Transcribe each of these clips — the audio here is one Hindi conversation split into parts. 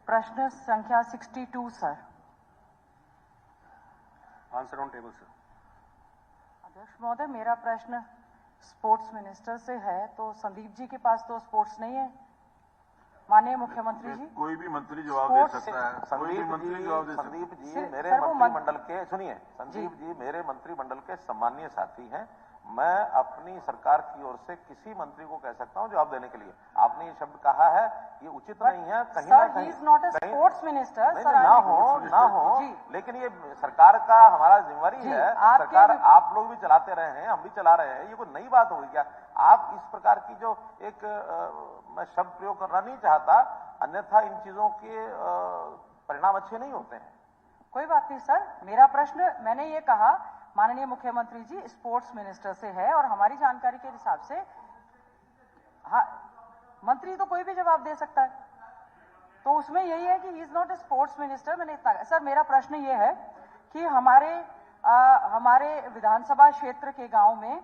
प्रश्न संख्या 62 sir. Answer on table sir. अध्यक्ष महोदय, मेरा प्रश्न स्पोर्ट्स मिनिस्टर से है, तो संदीप जी के पास तो स्पोर्ट्स नहीं है। माननीय मुख्यमंत्री जी, कोई भी मंत्री जवाब दे सकता है। संदीप जी मेरे मंत्रिमंडल के, सुनिए, संदीप जी मेरे मंत्रिमंडल के सम्मानीय साथी हैं। मैं अपनी सरकार की ओर से किसी मंत्री को कह सकता हूं जवाब देने के लिए। आपने ये शब्द कहा है, ये उचित नहीं है। कहीं ना कहीं स्पोर्ट्स मिनिस्टर ना हो, लेकिन ये सरकार का हमारा जिम्मेवारी है। सरकार आप लोग भी चलाते रहे हैं, हम भी चला रहे हैं। ये कोई नई बात होगी क्या? आप इस प्रकार की जो एक मैं शब्द प्रयोग करना नहीं चाहता, अन्यथा इन चीजों के परिणाम अच्छे नहीं होते हैं। कोई बात नहीं सर, मेरा प्रश्न, मैंने ये कहा माननीय मुख्यमंत्री जी स्पोर्ट्स मिनिस्टर से है, और हमारी जानकारी के हिसाब से हाँ, मंत्री तो कोई भी जवाब दे सकता है, तो उसमें यही है कि he is not a sports minister. मैंने इतना सर, मेरा प्रश्न ये है कि हमारे विधानसभा क्षेत्र के गांव में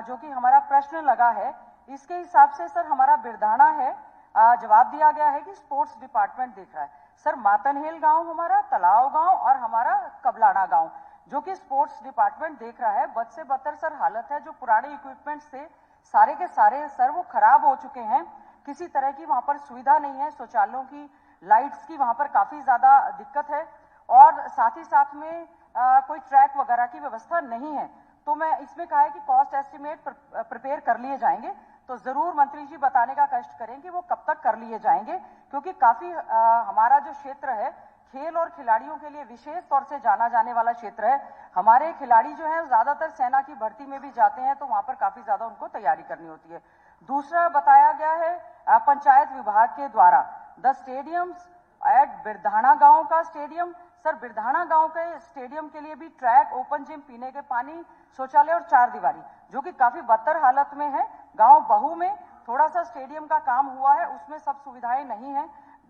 जो कि हमारा प्रश्न लगा है, इसके हिसाब से सर हमारा बिरधाना है, जवाब दिया गया है कि स्पोर्ट्स डिपार्टमेंट देख रहा है। सर मातनहेल गांव हमारा, तलाव गांव और हमारा कबलाना गांव जो कि स्पोर्ट्स डिपार्टमेंट देख रहा है। बद से बदतर सर हालत है, जो पुराने इक्विपमेंट्स थे सारे के सारे सर वो खराब हो चुके हैं। किसी तरह की वहां पर सुविधा नहीं है, शौचालयों की, लाइट्स की वहां पर काफी ज्यादा दिक्कत है, और साथ ही साथ में कोई ट्रैक वगैरह की व्यवस्था नहीं है। तो मैं इसमें कहा है कि कॉस्ट एस्टिमेट प्रिपेयर कर लिए जाएंगे, तो जरूर मंत्री जी बताने का कष्ट करें कि वो कब तक कर लिए जाएंगे, क्योंकि काफी हमारा जो क्षेत्र है खेल और खिलाड़ियों के लिए विशेष तौर से जाना जाने वाला क्षेत्र है। हमारे खिलाड़ी जो है ज्यादातर सेना की भर्ती में भी जाते हैं, तो वहां पर काफी ज्यादा उनको तैयारी करनी होती है। दूसरा बताया गया है पंचायत विभाग के द्वारा द स्टेडियम्स एट बिरधाना गांव का स्टेडियम। सर बिरधाना गांव के स्टेडियम के लिए भी ट्रैक, ओपन जिम, पीने के पानी, शौचालय और 4 दीवारी, जो कि काफी बदतर हालत में है। गांव बहू में थोड़ा सा स्टेडियम का काम हुआ है, उसमें सब सुविधाएं नहीं है।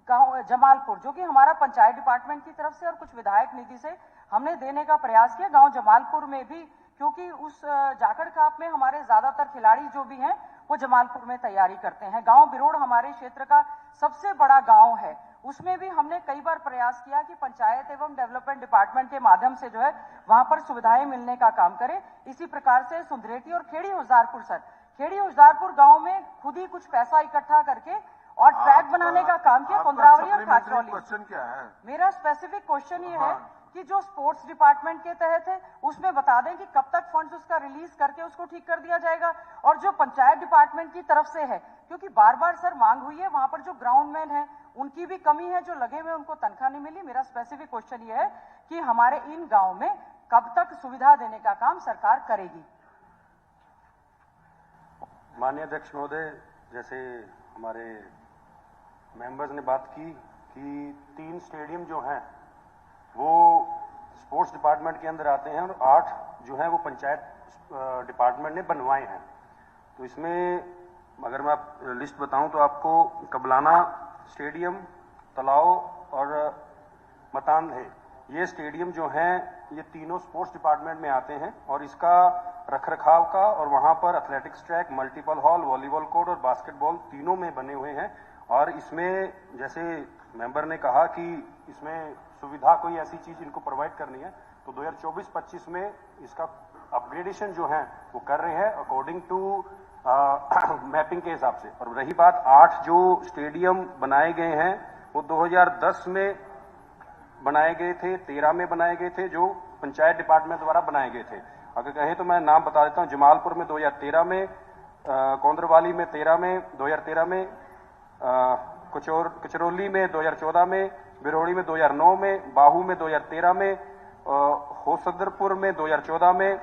गांव जमालपुर, जो कि हमारा पंचायत डिपार्टमेंट की तरफ से और कुछ विधायक निधि से हमने देने का प्रयास किया, गांव जमालपुर में भी, क्योंकि उस जाखड़ खाप में हमारे ज्यादातर खिलाड़ी जो भी हैं वो जमालपुर में तैयारी करते हैं। गांव बिरोड़ हमारे क्षेत्र का सबसे बड़ा गांव है, उसमें भी हमने कई बार प्रयास किया कि पंचायत एवं डेवलपमेंट डिपार्टमेंट के माध्यम से जो है वहां पर सुविधाएं मिलने का काम करें। इसी प्रकार से सुंदरेटी और खेड़ी हुजारपुर, सर खेड़ी हुजारपुर गांव में खुद ही कुछ पैसा इकट्ठा करके और ट्रैक बनाने का काम किया, कुंद्रावली और खाचरौली। क्वेश्चन क्या है? मेरा स्पेसिफिक क्वेश्चन ये है कि जो स्पोर्ट्स डिपार्टमेंट के तहत है उसमें बता दें कि कब तक फंड्स उसका रिलीज करके उसको ठीक कर दिया जाएगा, और जो पंचायत डिपार्टमेंट की तरफ से है, क्योंकि बार बार सर मांग हुई है, वहां पर जो ग्राउंडमैन है उनकी भी कमी है, जो लगे हुए उनको तनख्वाह नहीं मिली। मेरा स्पेसिफिक क्वेश्चन ये है कि हमारे इन गांव में कब तक सुविधा देने का काम सरकार करेगी। माननीय अध्यक्ष महोदय, जैसे हमारे मेंबर्स ने बात की कि 3 स्टेडियम जो हैं वो स्पोर्ट्स डिपार्टमेंट के अंदर आते हैं और 8 जो हैं वो पंचायत डिपार्टमेंट ने बनवाए हैं। तो इसमें अगर मैं लिस्ट बताऊं तो आपको कबलाना स्टेडियम, तलाव और मतान है, ये स्टेडियम जो हैं ये तीनों स्पोर्ट्स डिपार्टमेंट में आते हैं, और इसका रखरखाव का और वहां पर athletics track, multiple hall, volleyball court और बास्केटबॉल तीनों में बने हुए हैं। और इसमें जैसे मेंबर ने कहा कि इसमें सुविधा कोई ऐसी चीज इनको प्रोवाइड करनी है, तो 2024-25 में इसका अपग्रेडेशन जो है वो कर रहे हैं अकॉर्डिंग टू मैपिंग के हिसाब से। और रही बात 8 जो स्टेडियम बनाए गए हैं वो 2010 में बनाए गए थे, 13 में बनाए गए थे, जो पंचायत डिपार्टमेंट द्वारा बनाए गए थे। अगर कहें तो मैं नाम बता देता हूं, जमालपुर में 2013 में, कोंद्रवाली में 2013 में, कचरौली में 2014 में, बिरोड़ी में 2009 में, बाहू में 2013 में, होसदरपुर में 2014 में,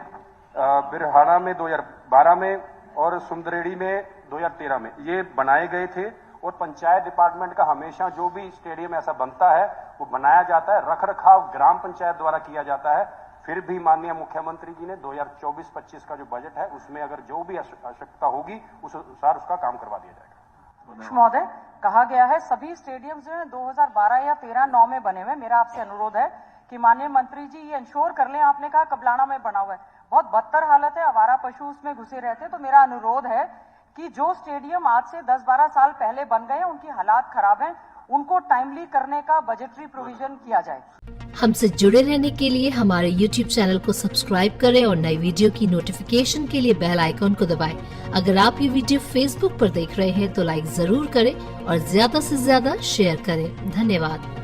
बिरहाना में 2012 में और सुंदरेड़ी में 2013 में ये बनाए गए थे। और पंचायत डिपार्टमेंट का हमेशा जो भी स्टेडियम ऐसा बनता है वो बनाया जाता है, रखरखाव ग्राम पंचायत द्वारा किया जाता है। फिर भी माननीय मुख्यमंत्री जी ने 2024-25 का जो बजट है उसमें अगर जो भी आवश्यकता होगी उस अनुसार उसका काम करवा दिया जाएगा। महोदय, कहा गया है सभी स्टेडियम जो है 2012 या 13-9 में बने हुए। मेरा आपसे अनुरोध है कि माननीय मंत्री जी ये इंश्योर कर लें। आपने कहा कबलाना में बना हुआ है, बहुत बदतर हालत है, आवारा पशु उसमें घुसे रहते हैं। तो मेरा अनुरोध है कि जो स्टेडियम आज से 10-12 साल पहले बन गए हैं उनकी हालात खराब हैं, उनको टाइमली करने का बजटरी प्रोविजन किया जाए। हमसे जुड़े रहने के लिए हमारे YouTube चैनल को सब्सक्राइब करें और नई वीडियो की नोटिफिकेशन के लिए बेल आइकॉन को दबाएं। अगर आप ये वीडियो Facebook पर देख रहे हैं तो लाइक जरूर करें और ज्यादा से ज्यादा शेयर करें। धन्यवाद।